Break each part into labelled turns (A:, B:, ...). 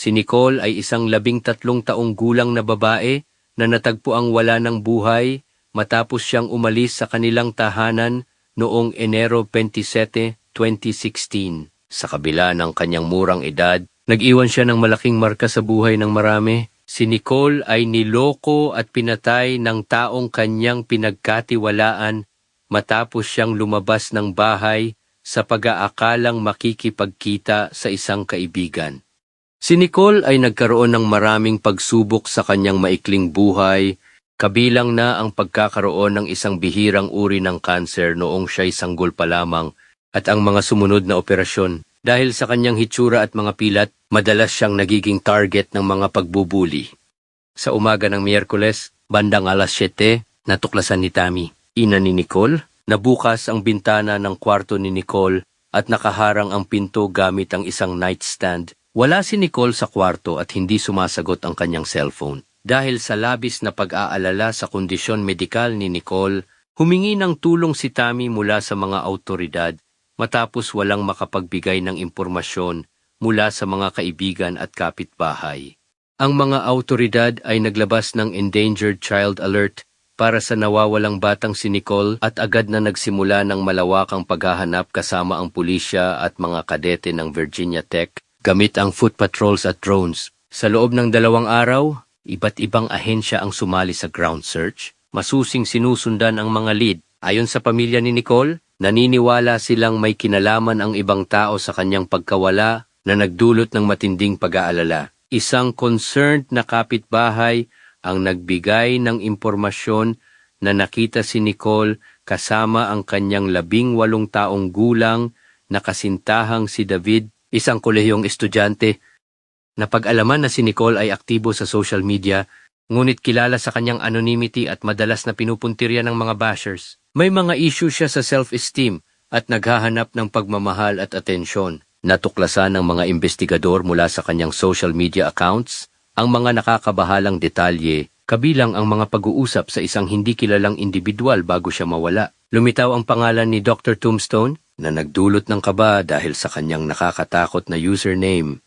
A: Si Nicole ay isang 13 taong gulang na babae na natagpuang wala ng buhay matapos siyang umalis sa kanilang tahanan noong Enero 27, 2016. Sa kabila ng kanyang murang edad, nag-iwan siya ng malaking marka sa buhay ng marami. Si Nicole ay niloko at pinatay ng taong kanyang pinagkatiwalaan matapos siyang lumabas ng bahay sa pag-aakalang makikipagkita sa isang kaibigan. Si Nicole ay nagkaroon ng maraming pagsubok sa kanyang maikling buhay, kabilang na ang pagkakaroon ng isang bihirang uri ng kanser noong siya'y sanggol pa lamang at ang mga sumunod na operasyon. Dahil sa kanyang hitsura at mga pilat, madalas siyang nagiging target ng mga pagbubuli. Sa umaga ng Miyerkules, bandang alas 7, natuklasan ni Tammy, ina ni Nicole, na bukas ang bintana ng kwarto ni Nicole at nakaharang ang pinto gamit ang isang nightstand. Wala si Nicole sa kwarto at hindi sumasagot ang kanyang cellphone. Dahil sa labis na pag-aalala sa kondisyon medikal ni Nicole, humingi ng tulong si Tammy mula sa mga awtoridad matapos walang makapagbigay ng impormasyon mula sa mga kaibigan at kapitbahay. Ang mga awtoridad ay naglabas ng Endangered Child Alert para sa nawawalang batang si Nicole at agad na nagsimula ng malawakang paghahanap kasama ang pulisya at mga kadete ng Virginia Tech gamit ang foot patrols at drones. Sa loob ng 2 araw, iba't ibang ahensya ang sumali sa ground search. Masusing sinusundan ang mga lead. Ayon sa pamilya ni Nicole, naniniwala silang may kinalaman ang ibang tao sa kanyang pagkawala na nagdulot ng matinding pag-aalala. Isang concerned na kapitbahay ang nagbigay ng impormasyon na nakita si Nicole kasama ang kanyang 18 taong gulang na kasintahang si David, isang kolehiyong estudyante. Napag-alaman na si Nicole ay aktibo sa social media, ngunit kilala sa kanyang anonymity at madalas na pinupuntirya ng mga bashers. May mga issue siya sa self-esteem at naghahanap ng pagmamahal at atensyon. Natuklasan ng mga investigador mula sa kanyang social media accounts ang mga nakakabahalang detalye, kabilang ang mga pag-uusap sa isang hindi kilalang individual bago siya mawala. Lumitaw ang pangalan ni Dr. Tombstone na nagdulot ng kaba dahil sa kanyang nakakatakot na username.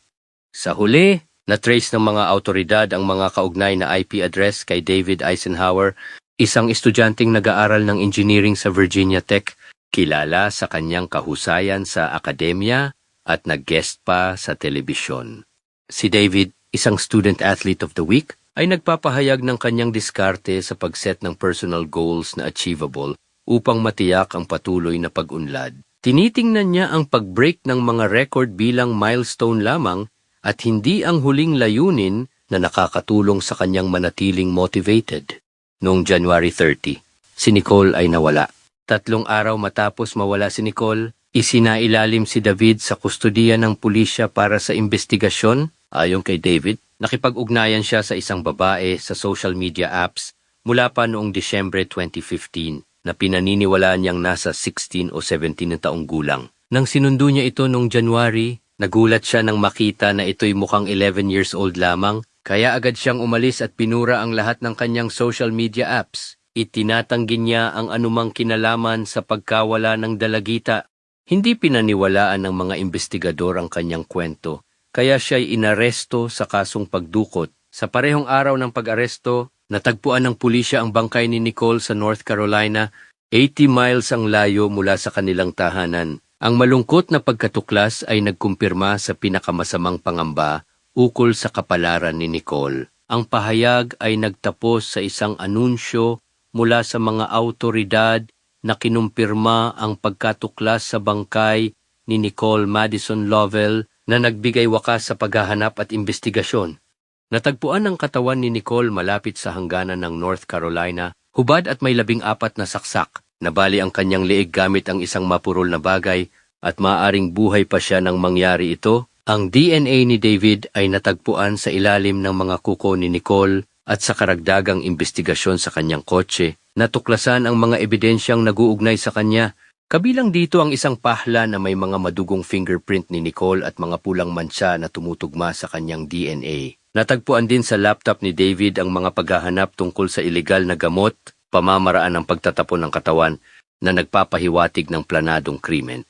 A: Sa huli, na-trace ng mga awtoridad ang mga kaugnay na IP address kay David Eisenhower, isang estudyanteng nag-aaral ng engineering sa Virginia Tech, kilala sa kanyang kahusayan sa akademya at nag-guest pa sa telebisyon. Si David, isang Student Athlete of the Week, ay nagpapahayag ng kanyang diskarte sa pag-set ng personal goals na achievable upang matiyak ang patuloy na pag-unlad. Tinitingnan niya ang pag-break ng mga record bilang milestone lamang at hindi ang huling layunin na nakakatulong sa kanyang manatiling motivated. Noong January 30, si Nicole ay nawala. 3 araw matapos mawala si Nicole, isinailalim si David sa kustodiya ng pulisya para sa investigasyon. Ayon kay David, nakipag-ugnayan siya sa isang babae sa social media apps mula pa noong Disyembre 2015 na pinaniniwalaan niyang nasa 16 o 17 na taong gulang. Nang sinundo niya ito noong January, nagulat siya nang makita na ito'y mukhang 11 years old lamang, kaya agad siyang umalis at pinura ang lahat ng kanyang social media apps. Itinatanggi niya ang anumang kinalaman sa pagkawala ng dalagita. Hindi pinaniwalaan ng mga investigador ang kanyang kwento, kaya siya'y inaresto sa kasong pagdukot. Sa parehong araw ng pag-aresto, natagpuan ng pulisya ang bangkay ni Nicole sa North Carolina, 80 miles ang layo mula sa kanilang tahanan. Ang malungkot na pagkatuklas ay nagkumpirma sa pinakamasamang pangamba ukol sa kapalaran ni Nicole. Ang pahayag ay nagtapos sa isang anunsyo mula sa mga awtoridad na kinumpirma ang pagkatuklas sa bangkay ni Nicole Madison Lovell na nagbigay wakas sa paghahanap at investigasyon. Natagpuan ang katawan ni Nicole malapit sa hangganan ng North Carolina, hubad at may 14 na saksak. Nabali ang kanyang liig gamit ang isang mapurol na bagay at maaaring buhay pa siya nang mangyari ito. Ang DNA ni David ay natagpuan sa ilalim ng mga kuko ni Nicole at sa karagdagang investigasyon sa kanyang kotse. Natuklasan ang mga ebidensyang naguugnay sa kanya. Kabilang dito ang isang pahla na may mga madugong fingerprint ni Nicole at mga pulang mantsa na tumutugma sa kanyang DNA. Natagpuan din sa laptop ni David ang mga paghahanap tungkol sa ilegal na gamot, pamamaraan ng pagtatapon ng katawan na nagpapahiwatig ng planadong krimen.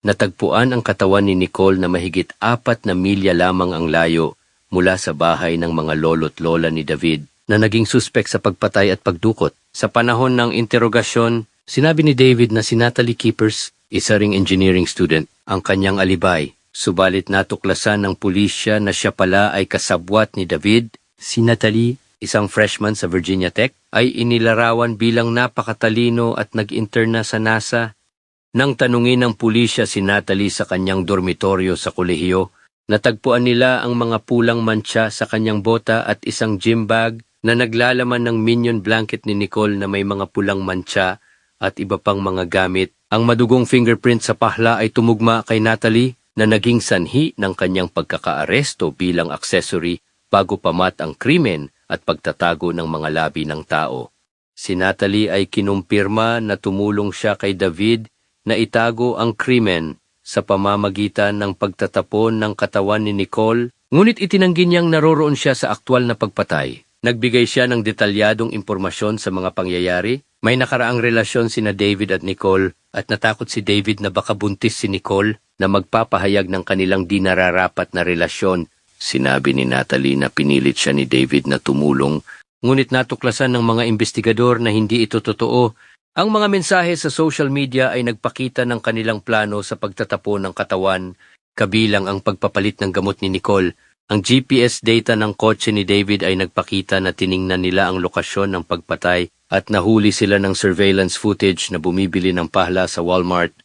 A: Natagpuan ang katawan ni Nicole na mahigit 4 na milya lamang ang layo mula sa bahay ng mga lolo't lola ni David na naging suspek sa pagpatay at pagdukot. Sa panahon ng interogasyon, sinabi ni David na si Natalie Keepers, isa ring engineering student, ang kanyang alibay. Subalit natuklasan ng pulisya na siya pala ay kasabwat ni David. Si Natalie, isang freshman sa Virginia Tech, ay inilarawan bilang napakatalino at nag-intern na sa NASA. Nang tanungin ng pulisya si Natalie sa kanyang dormitoryo sa kolehiyo, natagpuan nila ang mga pulang mantsa sa kanyang bota at isang gym bag na naglalaman ng minion blanket ni Nicole na may mga pulang mantsa at iba pang mga gamit. Ang madugong fingerprint sa pahla ay tumugma kay Natalie na naging sanhi ng kanyang pagkakaaresto bilang accessory bago pamat ang krimen at pagtatago ng mga labi ng tao. Si Natalie ay kinumpirma na tumulong siya kay David na itago ang krimen sa pamamagitan ng pagtatapon ng katawan ni Nicole, ngunit itinanggi niyang naroroon siya sa aktwal na pagpatay. Nagbigay siya ng detalyadong impormasyon sa mga pangyayari. May nakaraang relasyon sina David at Nicole at natakot si David na baka buntis si Nicole na magpapahayag ng kanilang di nararapat na relasyon. Sinabi ni Natalie na pinilit siya ni David na tumulong, ngunit natuklasan ng mga investigador na hindi ito totoo. Ang mga mensahe sa social media ay nagpakita ng kanilang plano sa pagtatapon ng katawan, kabilang ang pagpapalit ng gamot ni Nicole. Ang GPS data ng kotse ni David ay nagpakita na tiningnan nila ang lokasyon ng pagpatay at nahuli sila ng surveillance footage na bumibili ng pahla sa Walmart.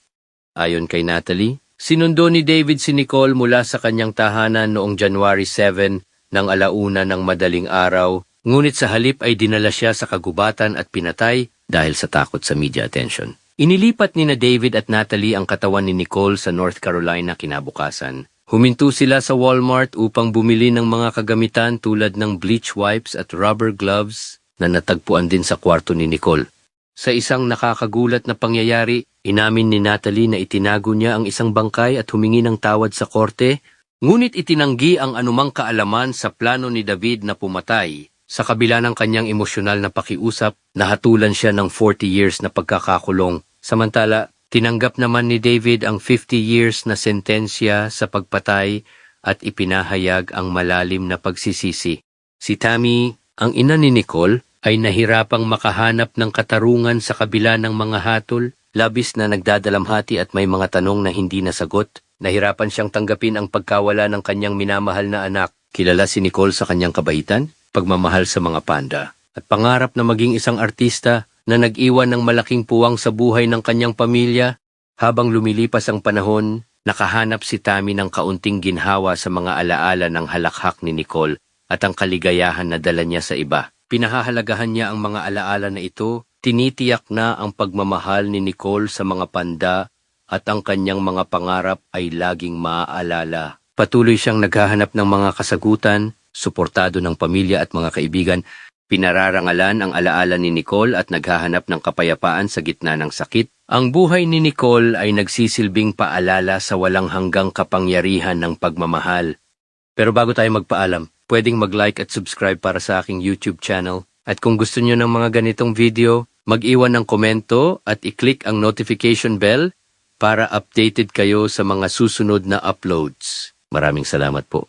A: Ayon kay Natalie, sinundo ni David si Nicole mula sa kanyang tahanan noong January 7 ng 1:00 ng madaling araw, ngunit sa halip ay dinala siya sa kagubatan at pinatay dahil sa takot sa media attention. Inilipat ni na David at Natalie ang katawan ni Nicole sa North Carolina kinabukasan. Huminto sila sa Walmart upang bumili ng mga kagamitan tulad ng bleach wipes at rubber gloves na natagpuan din sa kwarto ni Nicole. Sa isang nakakagulat na pangyayari, inamin ni Natalie na itinago niya ang isang bangkay at humingi ng tawad sa korte, ngunit itinanggi ang anumang kaalaman sa plano ni David na pumatay. Sa kabila ng kanyang emosyonal na pakiusap, nahatulan siya ng 40 years na pagkakakulong. Samantala, tinanggap naman ni David ang 50 years na sentensya sa pagpatay at ipinahayag ang malalim na pagsisisi. Si Tammy, ang ina ni Nicole, ay nahirapang makahanap ng katarungan sa kabila ng mga hatol, labis na nagdadalamhati at may mga tanong na hindi nasagot. Nahirapan siyang tanggapin ang pagkawala ng kanyang minamahal na anak. Kilala si Nicole sa kanyang kabaitan, pagmamahal sa mga panda, at pangarap na maging isang artista na nag-iwan ng malaking puwang sa buhay ng kanyang pamilya. Habang lumilipas ang panahon, nakahanap si Tammy ng kaunting ginhawa sa mga alaala ng halakhak ni Nicole at ang kaligayahan na dala niya sa iba. Pinahahalagahan niya ang mga alaala na ito, tinitiyak na ang pagmamahal ni Nicole sa mga panda at ang kanyang mga pangarap ay laging maaalala. Patuloy siyang naghahanap ng mga kasagutan, suportado ng pamilya at mga kaibigan. Pinararangalan ang alaala ni Nicole at naghahanap ng kapayapaan sa gitna ng sakit. Ang buhay ni Nicole ay nagsisilbing paalala sa walang hanggang kapangyarihan ng pagmamahal. Pero bago tayo magpaalam, pwedeng mag-like at subscribe para sa aking YouTube channel. At kung gusto nyo ng mga ganitong video, mag-iwan ng komento at i-click ang notification bell para updated kayo sa mga susunod na uploads. Maraming salamat po.